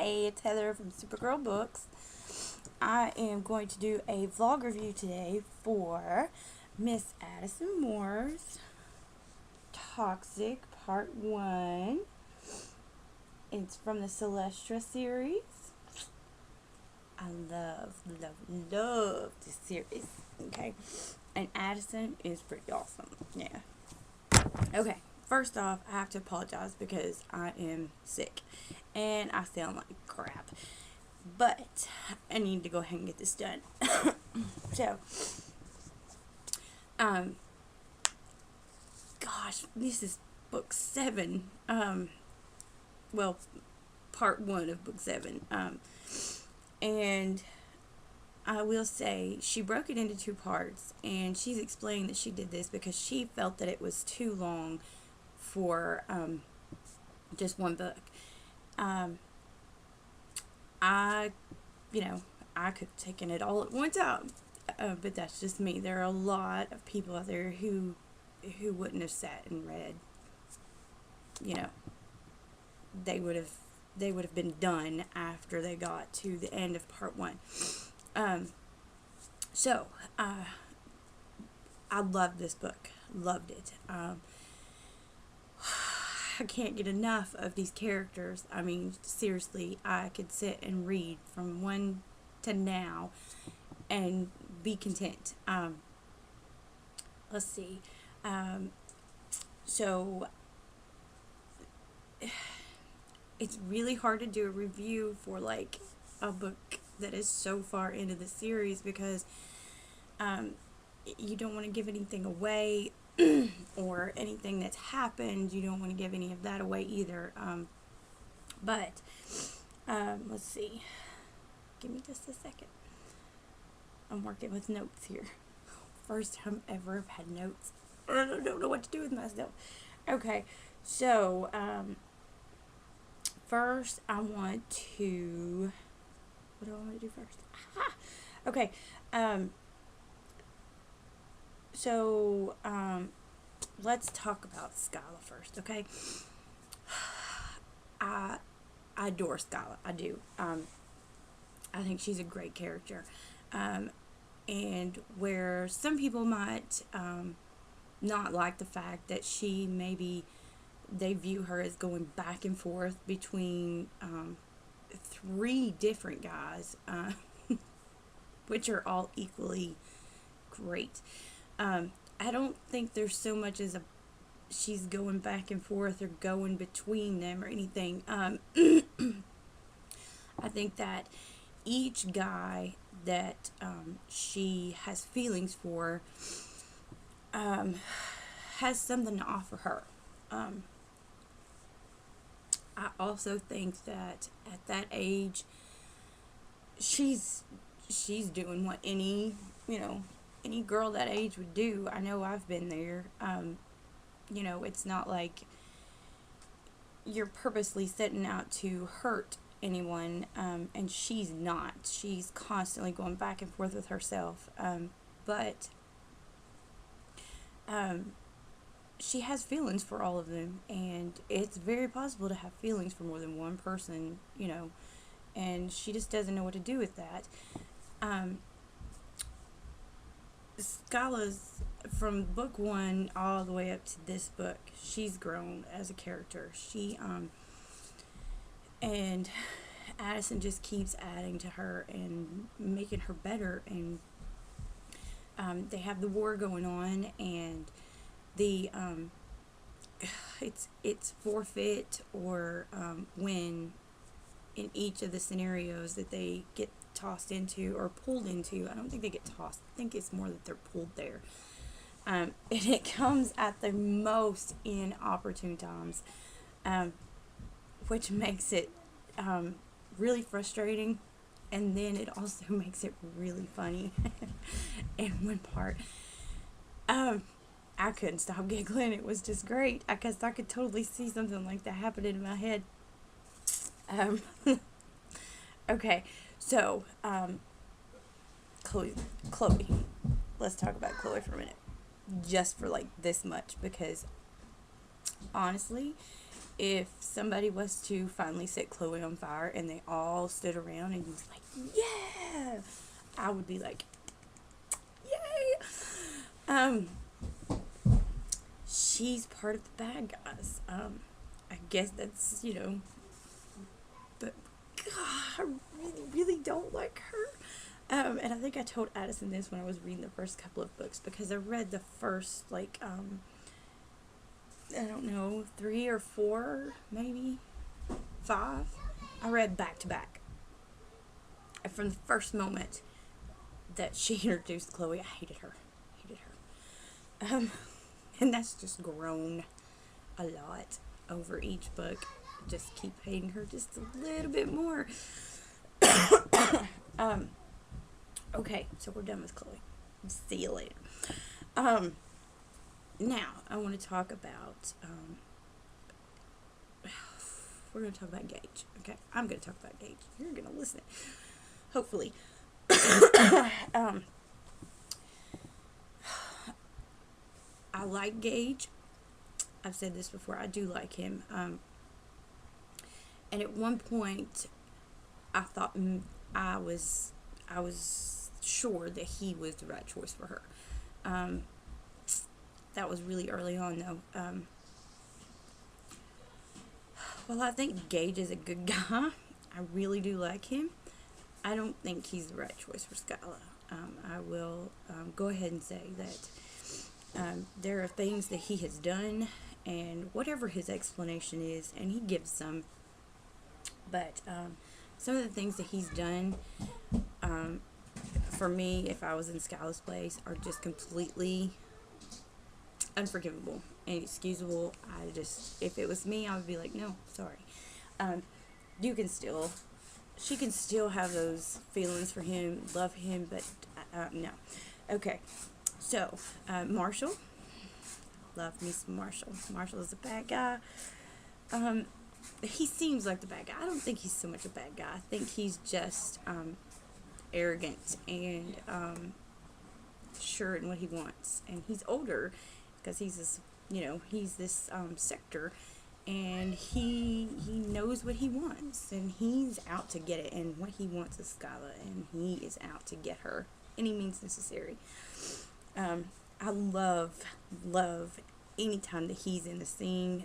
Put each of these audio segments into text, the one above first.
Hey, it's Heather from Supergirl Books. I am going to do a vlog review today for Miss Addison Moore's Toxic Part 1. It's from the Celestra Series. I love this series. Okay. And Addison is pretty awesome. Yeah. Okay. First off, I have to apologize because I am sick and I sound like crap. But I need to go ahead and get this done. So, gosh, this is book 7. Well, part 1 of book 7. And I will say she broke it into 2 parts, and she's explaining that she did this because she felt that it was too long for just one book. I could have taken it all at one time, but that's just me. There are a lot of people out there who wouldn't have sat and read. They would have been done after they got to the end of part 1. So I loved this book. Loved it. I can't get enough of these characters. I mean, seriously, I could sit and read from 1 to now and be content. Let's see. So it's really hard to do a review for like a book that is so far into the series because you don't want to give anything away. Or anything that's happened. You don't want to give any of that away either. But let's see. Give me just a second. I'm working with notes here. First time ever I've had notes. I don't know what to do with myself. Okay, so first I want to. What do I want to do first? Aha! Okay. So, let's talk about Skyla first, okay? I adore Skyla. I do. I think she's a great character. And where some people might not like the fact that they view her as going back and forth between 3 different guys, which are all equally great. I don't think there's so much as she's going back and forth or going between them or anything. I think that each guy that she has feelings for has something to offer her. I also think that at that age she's doing what any girl that age would do. I know I've been there. It's not like you're purposely setting out to hurt anyone, and she's not. She's constantly going back and forth with herself, but she has feelings for all of them, and it's very possible to have feelings for more than one person, and she just doesn't know what to do with that. Skyla's, from book 1 all the way up to this book, she's grown as a character. And Addison just keeps adding to her and making her better. And they have the war going on, and the it's forfeit or win in each of the scenarios that they get tossed into or pulled into. I don't think they get tossed. I think it's more that they're pulled there. And it comes at the most inopportune times, which makes it really frustrating, and then it also makes it really funny. In one part, I couldn't stop giggling. It was just great. I guess I could totally see something like that happening in my head. Okay, so, Chloe. Let's talk about Chloe for a minute. Just for, like, this much. Because, honestly, if somebody was to finally set Chloe on fire and they all stood around and he was like, yeah, I would be like, yay. She's part of the bad guys. I guess that's, but God, I really, really don't like her. And I think I told Addison this when I was reading the first couple of books, because I read the first, I don't know, 3 or 4, maybe 5. I read back to back. And from the first moment that she introduced Chloe, I hated her. And that's just grown a lot over each book. Just keep hating her just a little bit more. Okay, so we're done with Chloe. See you later. Now, I want to talk about, we're going to talk about Gage. Okay, I'm going to talk about Gage. You're going to listen. Hopefully. I like Gage. I've said this before. I do like him. And at one point, I thought I was sure that he was the right choice for her. That was really early on, though. Well, I think Gage is a good guy. I really do like him. I don't think he's the right choice for Skyla. I will go ahead and say that there are things that he has done, and whatever his explanation is, and he gives some, but some of the things that he's done, for me, if I was in Skyla's place, are just completely unforgivable and inexcusable. If it was me, I would be like, no, sorry. She can still have those feelings for him, love him, but no. Okay, so Marshall, love me some Marshall. Marshall is a bad guy. He seems like the bad guy. I don't think he's so much a bad guy. I think he's just arrogant and sure in what he wants, and he's older because he's this sector, and he knows what he wants, and he's out to get it, and what he wants is Skyla, and he is out to get her any means necessary. I love any time that he's in the scene.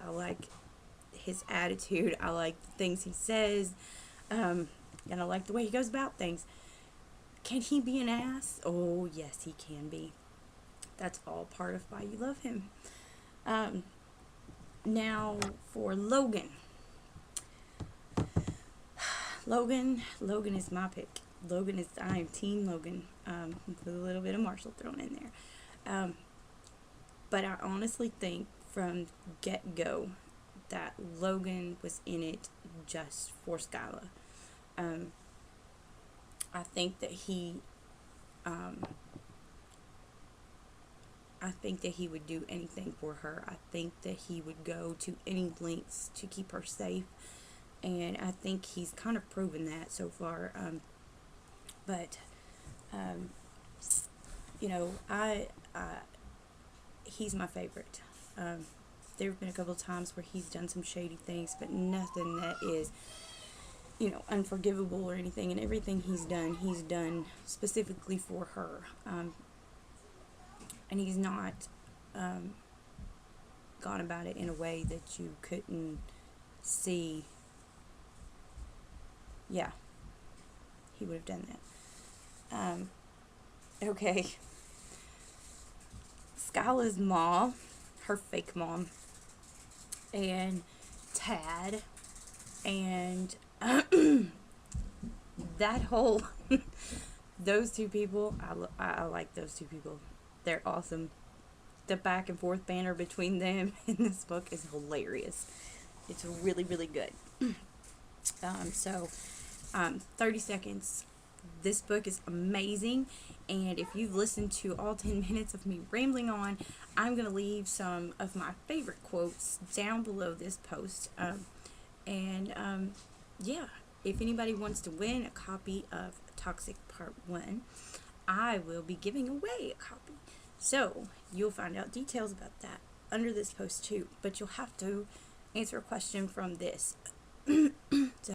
I like his attitude. I like the things he says, and I like the way he goes about things. Can he be an ass? Oh, yes, he can be. That's all part of why you love him. Now for Logan. Logan is my pick. I am Team Logan, with a little bit of Marshall thrown in there. But I honestly think from get-go that Logan was in it just for Skyla. I think that he would do anything for her. I think that he would go to any lengths to keep her safe, and I think he's kind of proven that so far. He's my favorite. There have been a couple of times where he's done some shady things, but nothing that is, unforgivable or anything. And everything he's done specifically for her. And he's not gone about it in a way that you couldn't see. Yeah, he would have done that. Okay. Skyla's mom, her fake mom, and Tad, and that whole, those two people, I like those two people. They're awesome. The back and forth banter between them in this book is hilarious. It's really, really good. 30 seconds. This book is amazing, and if you've listened to all 10 minutes of me rambling on, I'm going to leave some of my favorite quotes down below this post. Yeah, if anybody wants to win a copy of Toxic Part 1, I will be giving away a copy. So, you'll find out details about that under this post too, but you'll have to answer a question from this. So